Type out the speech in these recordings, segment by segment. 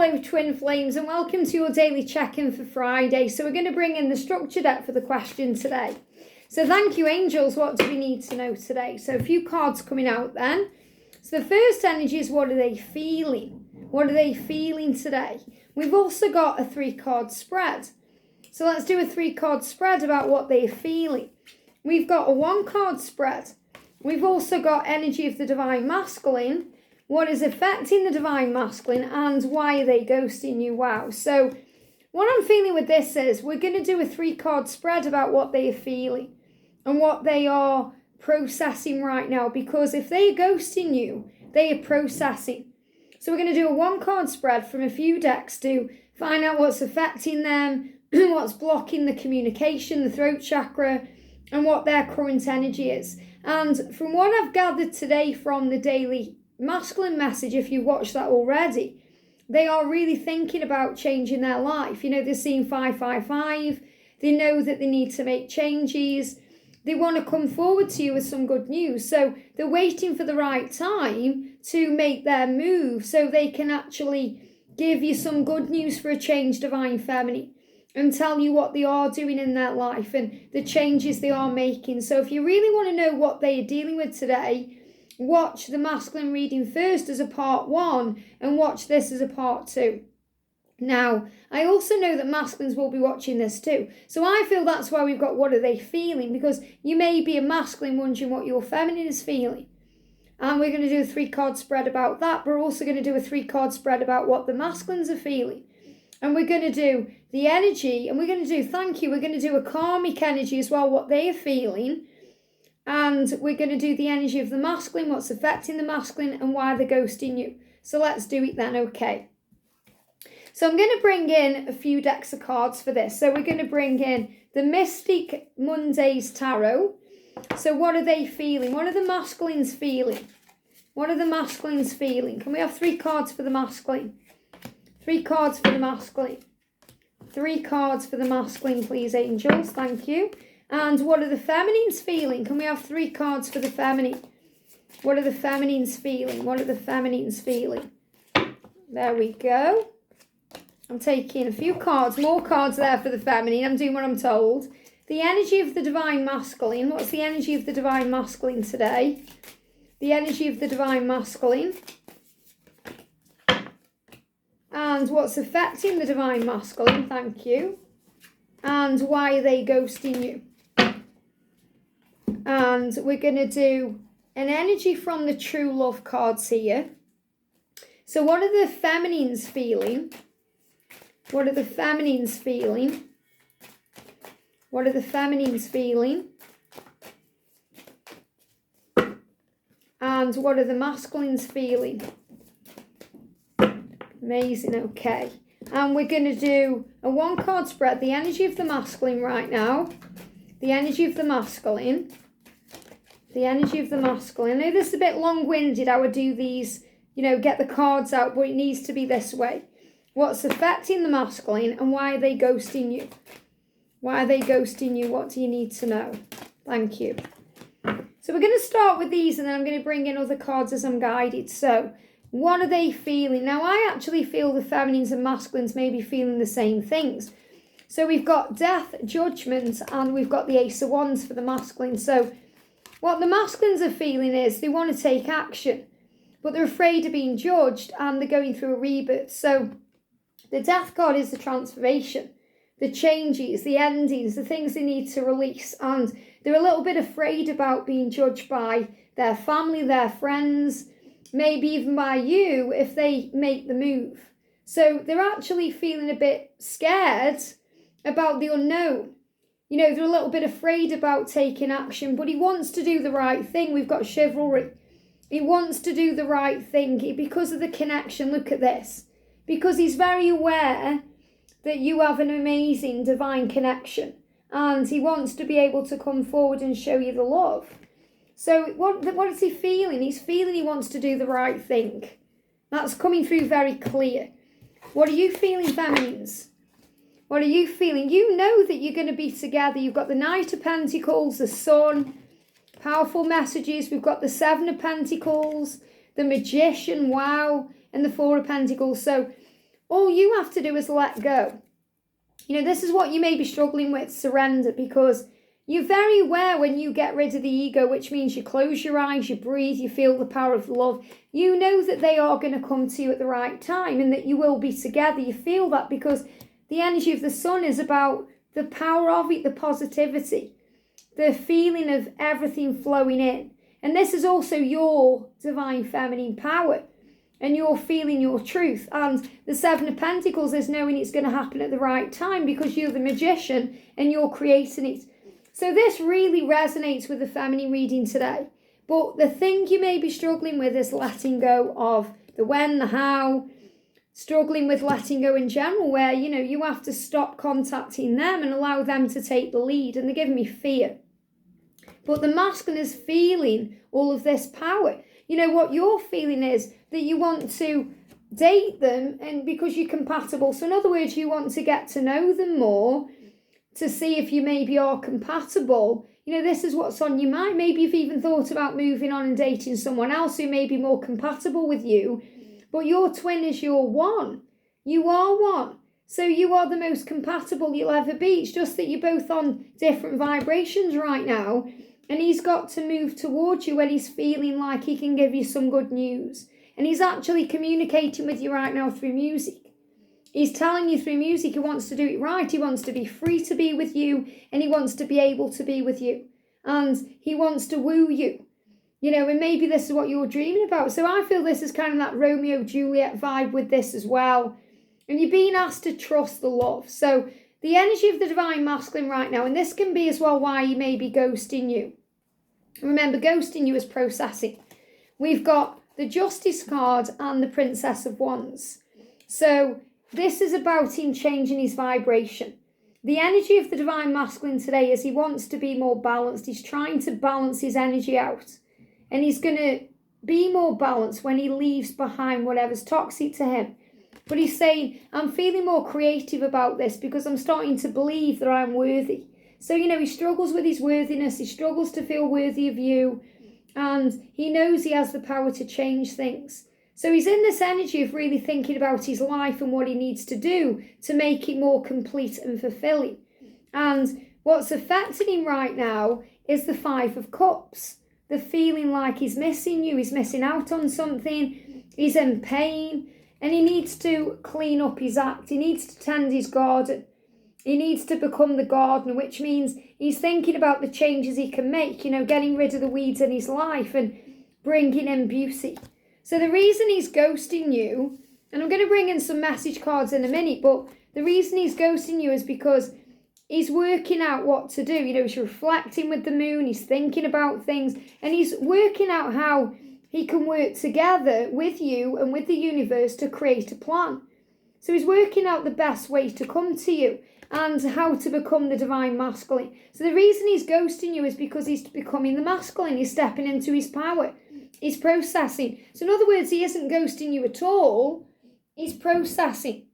hello twin flames, and welcome to your daily check-in for Friday. So we're going to bring in the structure deck for the question today. So thank you, angels. What do we need to know today? So a few cards coming out then. So the first energy is, what are they feeling? What are they feeling today? We've also got a 3-card spread. So let's do a 3-card spread about what they're feeling. We've got a 1-card spread. We've also got energy of the divine masculine. What is affecting the divine masculine and why are they ghosting you? Wow. So what I'm feeling with this is we're going to do a 3-card spread about what they are feeling and what they are processing right now. Because if they are ghosting you, they are processing. So we're going to do a 1-card spread from a few decks to find out what's affecting them, what's blocking the communication, the throat chakra, and what their current energy is. And from what I've gathered today from the daily masculine message, if you've watched that already, they are really thinking about changing their life. You know, they're seeing 555. They know that they need to make changes. They want to come forward to you with some good news. So they're waiting for the right time to make their move so they can actually give you some good news for a change, divine feminine, and tell you what they are doing in their life and the changes they are making. So if you really want to know what they are dealing with today, watch the masculine reading first as a part 1 and watch this as a part 2. Now, I also know that masculines will be watching this too. So I feel that's why we've got what are they feeling, because you may be a masculine wondering what your feminine is feeling. And we're going to do a 3-card spread about that. We're also going to do a 3-card spread about what the masculines are feeling. And we're going to do the energy, and we're going to do, we're going to do a karmic energy as well, what they are feeling. And we're going to do the energy of the masculine, what's affecting the masculine, and why they're ghosting you. So let's do it then, okay. So I'm going to bring in a few decks of cards for this. So we're going to bring in the Mystic Mondays Tarot. So what are they feeling? What are the masculines feeling? What are the masculines feeling? Can we have 3 cards for the masculine? 3 cards for the masculine. 3 cards for the masculine, please, angels. Thank you. And what are the feminines feeling? Can we have 3 cards for the feminine? What are the feminines feeling? What are the feminines feeling? There we go. I'm taking a few cards, more cards there for the feminine. I'm doing what I'm told. The energy of the divine masculine. What's the energy of the divine masculine today? The energy of the divine masculine. And what's affecting the divine masculine? Thank you. And why are they ghosting you? And we're going to do an energy from the true love cards here. So what are the feminines feeling? What are the feminines feeling? What are the feminines feeling? And what are the masculines feeling? Amazing, okay. And we're going to do a 1-card spread, the energy of the masculine right now. The energy of the masculine. The energy of the masculine. I know this is a bit long-winded. I would do these, get the cards out, but it needs to be this way. What's affecting the masculine and why are they ghosting you? Why are they ghosting you? What do you need to know? Thank you. So we're going to start with these and then I'm going to bring in other cards as I'm guided. So what are they feeling? Now I actually feel the feminines and masculines may be feeling the same things. So we've got death, judgment, and we've got the Ace of Wands for the masculine. So what the masculines are feeling is they want to take action, but they're afraid of being judged and they're going through a rebirth. So the death card is the transformation, the changes, the endings, the things they need to release. And they're a little bit afraid about being judged by their family, their friends, maybe even by you if they make the move. So they're actually feeling a bit scared about the unknown. They're a little bit afraid about taking action, but he wants to do the right thing. We've got chivalry. He wants to do the right thing because of the connection. Look at this. Because he's very aware that you have an amazing divine connection and he wants to be able to come forward and show you the love. So what is he feeling? He's feeling he wants to do the right thing. That's coming through very clear. What are you feeling, feminines? What are you feeling? You know that you're going to be together. You've got the Knight of Pentacles, the Sun, powerful messages. We've got the 7 of Pentacles, the Magician, wow, and the 4 of Pentacles. So all you have to do is let go. This is what you may be struggling with, surrender, because you're very aware when you get rid of the ego, which means you close your eyes, you breathe, you feel the power of love. You know that they are going to come to you at the right time and that you will be together. You feel that because the energy of the sun is about the power of it, the positivity, the feeling of everything flowing in. And this is also your divine feminine power. And you're feeling your truth. And the Seven of Pentacles is knowing it's going to happen at the right time because you're the magician and you're creating it. So this really resonates with the feminine reading today. But the thing you may be struggling with is letting go of the when, the how, struggling with letting go in general, where, you have to stop contacting them and allow them to take the lead. And they're giving me fear. But the masculine is feeling all of this power. What you're feeling is that you want to date them and because you're compatible. So in other words, you want to get to know them more to see if you maybe are compatible. This is what's on your mind. Maybe you've even thought about moving on and dating someone else who may be more compatible with you. But your twin is your one. You are one. So you are the most compatible you'll ever be. It's just that you're both on different vibrations right now. And he's got to move towards you when he's feeling like he can give you some good news. And he's actually communicating with you right now through music. He's telling you through music he wants to do it right. He wants to be free to be with you. And he wants to be able to be with you. And he wants to woo you. And maybe this is what you're dreaming about. So I feel this is kind of that Romeo-Juliet vibe with this as well. And you're being asked to trust the love. So the energy of the divine masculine right now, and this can be as well why he may be ghosting you. Remember, ghosting you is processing. We've got the Justice card and the Princess of Wands. So this is about him changing his vibration. The energy of the divine masculine today is he wants to be more balanced. He's trying to balance his energy out. And he's going to be more balanced when he leaves behind whatever's toxic to him. But he's saying, I'm feeling more creative about this because I'm starting to believe that I'm worthy. So, he struggles with his worthiness. He struggles to feel worthy of you. And he knows he has the power to change things. So he's in this energy of really thinking about his life and what he needs to do to make it more complete and fulfilling. And what's affecting him right now is the Five of Cups. The feeling like he's missing you. He's missing out on something. He's in pain. And he needs to clean up his act. He needs to tend his garden. He needs to become the gardener, which means he's thinking about the changes he can make, getting rid of the weeds in his life and bringing in beauty. So the reason he's ghosting you, and I'm going to bring in some message cards in a minute, but the reason he's ghosting you is because he's working out what to do. He's reflecting with the moon, he's thinking about things, and he's working out how he can work together with you and with the universe to create a plan. So he's working out the best way to come to you and how to become the divine masculine. So the reason he's ghosting you is because he's becoming the masculine. He's stepping into his power. He's processing. So in other words, he isn't ghosting you at all. He's processing.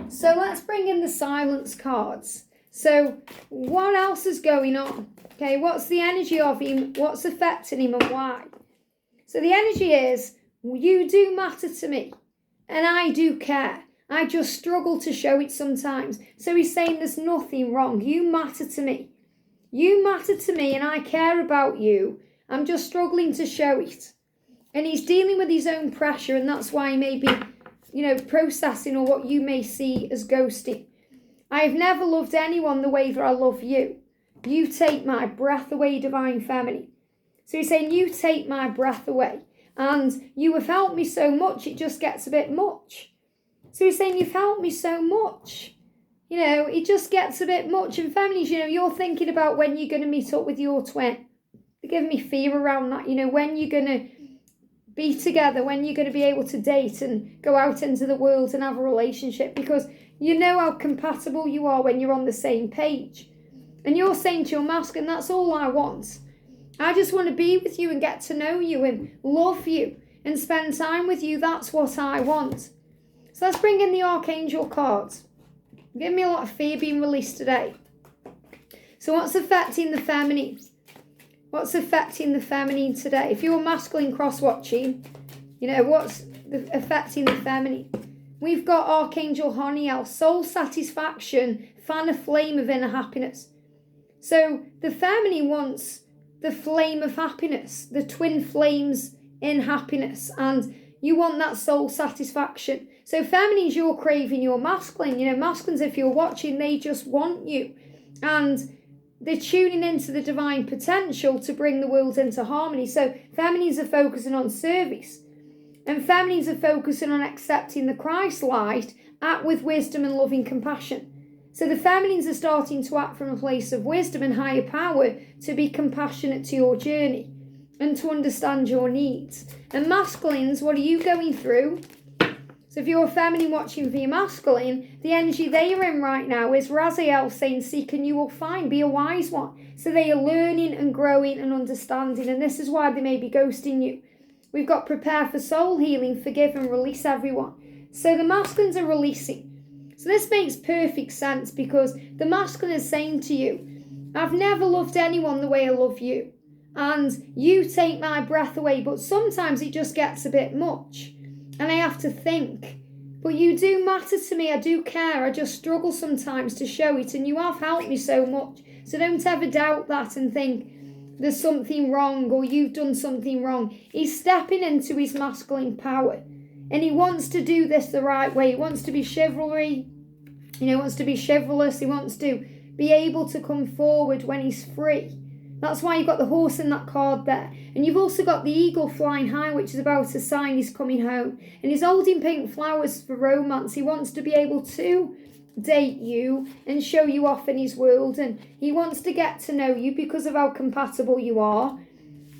So let's bring in the silence cards. So what else is going on? Okay, what's the energy of him? What's affecting him and why? So the energy is, you do matter to me, and I do care. I just struggle to show it sometimes. So he's saying there's nothing wrong. You matter to me. You matter to me, and I care about you. I'm just struggling to show it. And he's dealing with his own pressure, and that's why he may be, processing or what you may see as ghosting. I've never loved anyone the way that I love you. You take my breath away, divine feminine. So he's saying, you take my breath away. And you have helped me so much, it just gets a bit much. So he's saying, you've helped me so much. It just gets a bit much. And families, you're thinking about when you're going to meet up with your twin. They're giving me fear around that. When you're going to be together, when you're going to be able to date and go out into the world and have a relationship. Because you know how compatible you are when you're on the same page. And you're saying to your masculine, that's all I want. I just want to be with you and get to know you and love you and spend time with you. That's what I want. So let's bring in the Archangel cards. Give me a lot of fear being released today. So what's affecting the feminine? What's affecting the feminine today? If you're masculine cross-watching, what's affecting the feminine? we've got Archangel Honiel, soul satisfaction, fan a flame of inner happiness. So the feminine wants the flame of happiness, the twin flames in happiness, and you want that soul satisfaction. So feminine's you're craving your masculine. You know, masculines, if you're watching, they just want you. And they're tuning into the divine potential to bring the world into harmony. So feminines are focusing on service. And feminines are focusing on accepting the Christ light, act with wisdom and loving compassion. So the feminines are starting to act from a place of wisdom and higher power to be compassionate to your journey and to understand your needs. And masculines, what are you going through? So if you're a feminine watching for your masculine, the energy they are in right now is Raziel saying, seek and you will find, be a wise one. So they are learning and growing and understanding, and this is why they may be ghosting you. We've got prepare for soul healing, forgive and release everyone. So the masculines are releasing. So this makes perfect sense because the masculine is saying to you, I've never loved anyone the way I love you. And you take my breath away, but sometimes it just gets a bit much. And I have to think, but you do matter to me, I do care, I just struggle sometimes to show it, and you have helped me so much. So don't ever doubt that and think there's something wrong or you've done something wrong. He's stepping into his masculine power, and he wants to do this the right way. He wants to be chivalry, wants to be chivalrous, he wants to be able to come forward when he's free. That's why you've got the horse in that card there. And you've also got the eagle flying high, which is about a sign he's coming home. And he's holding pink flowers for romance. He wants to be able to date you and show you off in his world. And he wants to get to know you because of how compatible you are.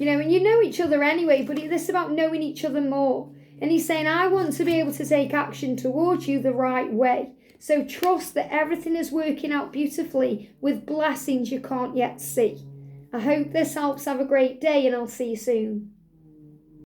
And you know each other anyway, but this is about knowing each other more. And he's saying, I want to be able to take action towards you the right way. So trust that everything is working out beautifully with blessings you can't yet see. I hope this helps. Have a great day and I'll see you soon.